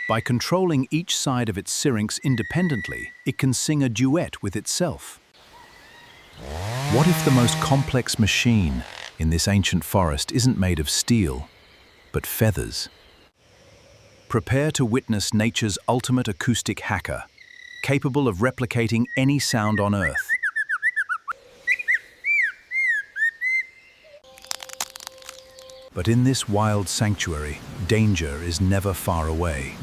By controlling each side of its syrinx independently, it can sing a duet with itself. What if the most complex machine in this ancient forest isn't made of steel, but feathers? Prepare to witness nature's ultimate acoustic hacker, capable of replicating any sound on Earth. But in this wild sanctuary, danger is never far away.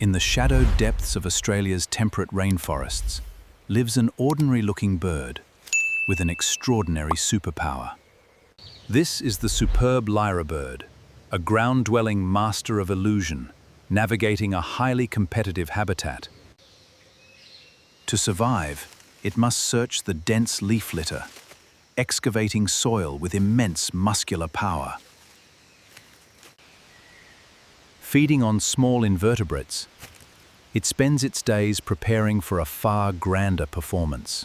In the shadowed depths of Australia's temperate rainforests lives an ordinary-looking bird with an extraordinary superpower. This is the Superb Lyrebird, a ground-dwelling master of illusion, navigating a highly competitive habitat. To survive, it must search the dense leaf litter, excavating soil with immense muscular power. Feeding on small invertebrates, it spends its days preparing for a far grander performance.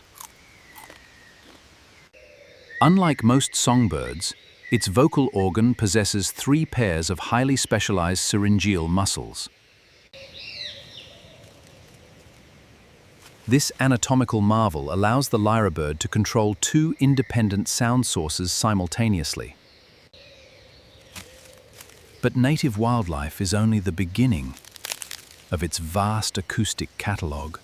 Unlike most songbirds, its vocal organ possesses 3 pairs of highly specialized syringeal muscles. This anatomical marvel allows the lyrebird to control 2 independent sound sources simultaneously. But native wildlife is only the beginning of its vast acoustic catalogue.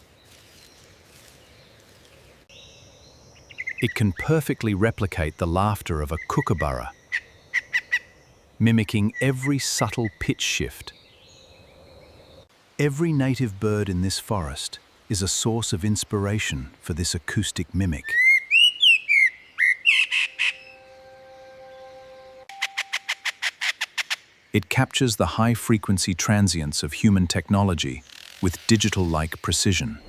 It can perfectly replicate the laughter of a kookaburra, mimicking every subtle pitch shift. Every native bird in this forest is a source of inspiration for this acoustic mimic. It captures the high-frequency transients of human technology with digital-like precision.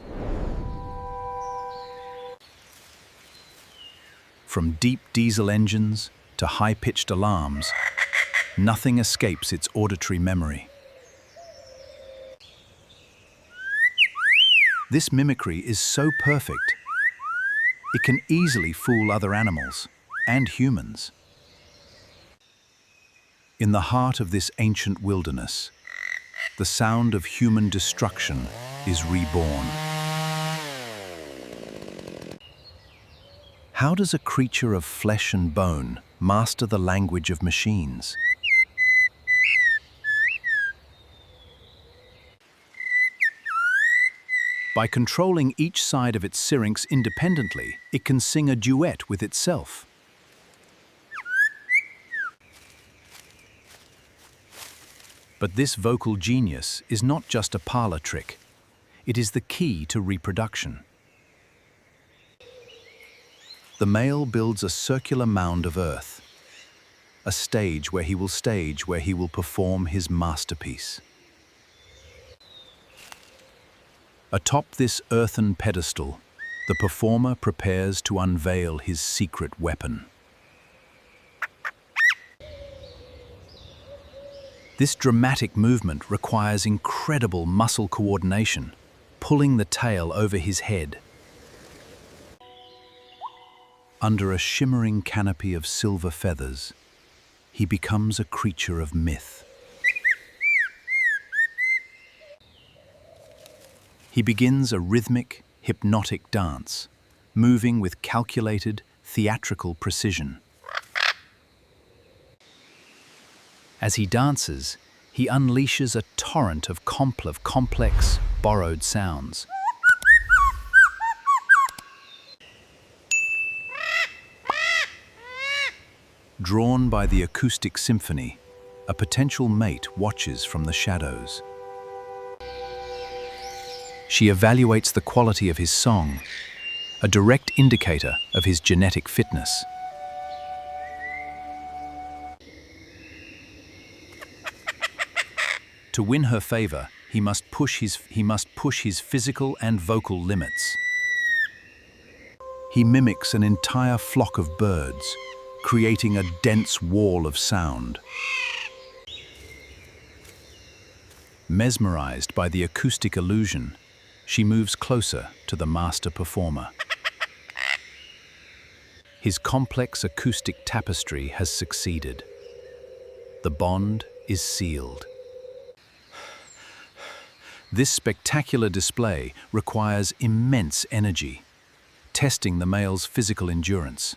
From deep diesel engines to high-pitched alarms, nothing escapes its auditory memory. This mimicry is so perfect, it can easily fool other animals and humans. In the heart of this ancient wilderness, the sound of human destruction is reborn. How does a creature of flesh and bone master the language of machines? By controlling each side of its syrinx independently, it can sing a duet with itself. But this vocal genius is not just a parlor trick. It is the key to reproduction. The male builds a circular mound of earth, a stage where he will perform his masterpiece. Atop this earthen pedestal, the performer prepares to unveil his secret weapon. This dramatic movement requires incredible muscle coordination, pulling the tail over his head. Under a shimmering canopy of silver feathers, he becomes a creature of myth. He begins a rhythmic, hypnotic dance, moving with calculated, theatrical precision. As he dances, he unleashes a torrent of complex, borrowed sounds. Drawn by the acoustic symphony, a potential mate watches from the shadows. She evaluates the quality of his song, a direct indicator of his genetic fitness. To win her favor, he must push his physical and vocal limits. He mimics an entire flock of birds, creating a dense wall of sound. Mesmerized by the acoustic illusion, she moves closer to the master performer. His complex acoustic tapestry has succeeded. The bond is sealed. This spectacular display requires immense energy, testing the male's physical endurance.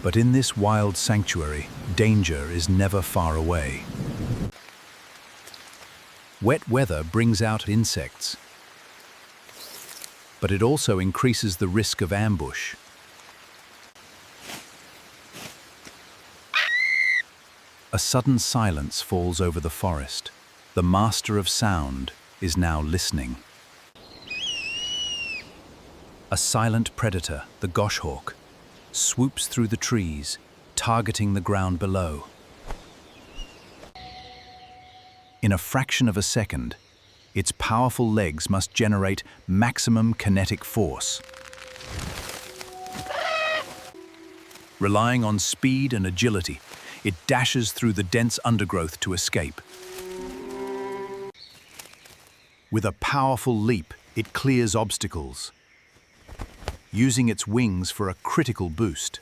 But in this wild sanctuary, danger is never far away. Wet weather brings out insects, but it also increases the risk of ambush. A sudden silence falls over the forest. The master of sound is now listening. A silent predator, the goshawk, swoops through the trees, targeting the ground below. In a fraction of a second, its powerful legs must generate maximum kinetic force. Relying on speed and agility, it dashes through the dense undergrowth to escape. With a powerful leap, it clears obstacles, using its wings for a critical boost.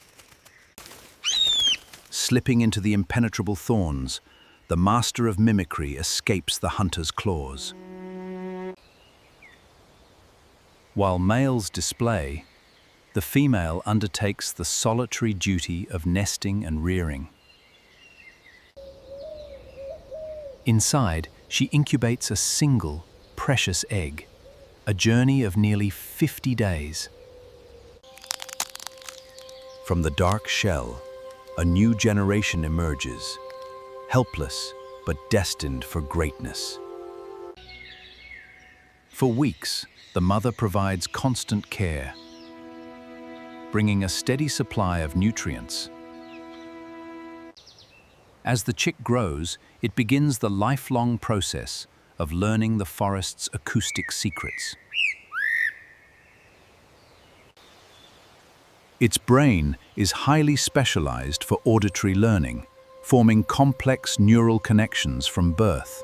Slipping into the impenetrable thorns, the master of mimicry escapes the hunter's claws. While males display, the female undertakes the solitary duty of nesting and rearing. Inside, she incubates a single, precious egg, a journey of nearly 50 days. From the dark shell, a new generation emerges, helpless but destined for greatness. For weeks, the mother provides constant care, bringing a steady supply of nutrients. As the chick grows, it begins the lifelong process of learning the forest's acoustic secrets. Its brain is highly specialized for auditory learning, forming complex neural connections from birth.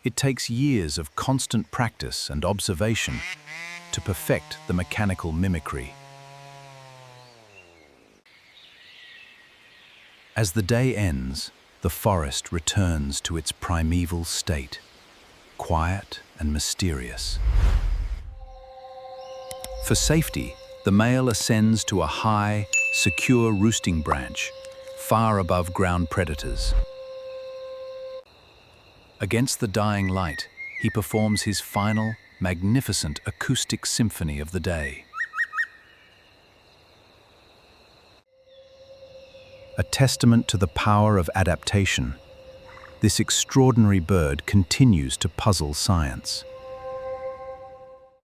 It takes years of constant practice and observation to perfect the mechanical mimicry. As the day ends, the forest returns to its primeval state, quiet and mysterious. For safety, the male ascends to a high, secure roosting branch, far above ground predators. Against the dying light, he performs his final, magnificent acoustic symphony of the day. A testament to the power of adaptation, this extraordinary bird continues to puzzle science.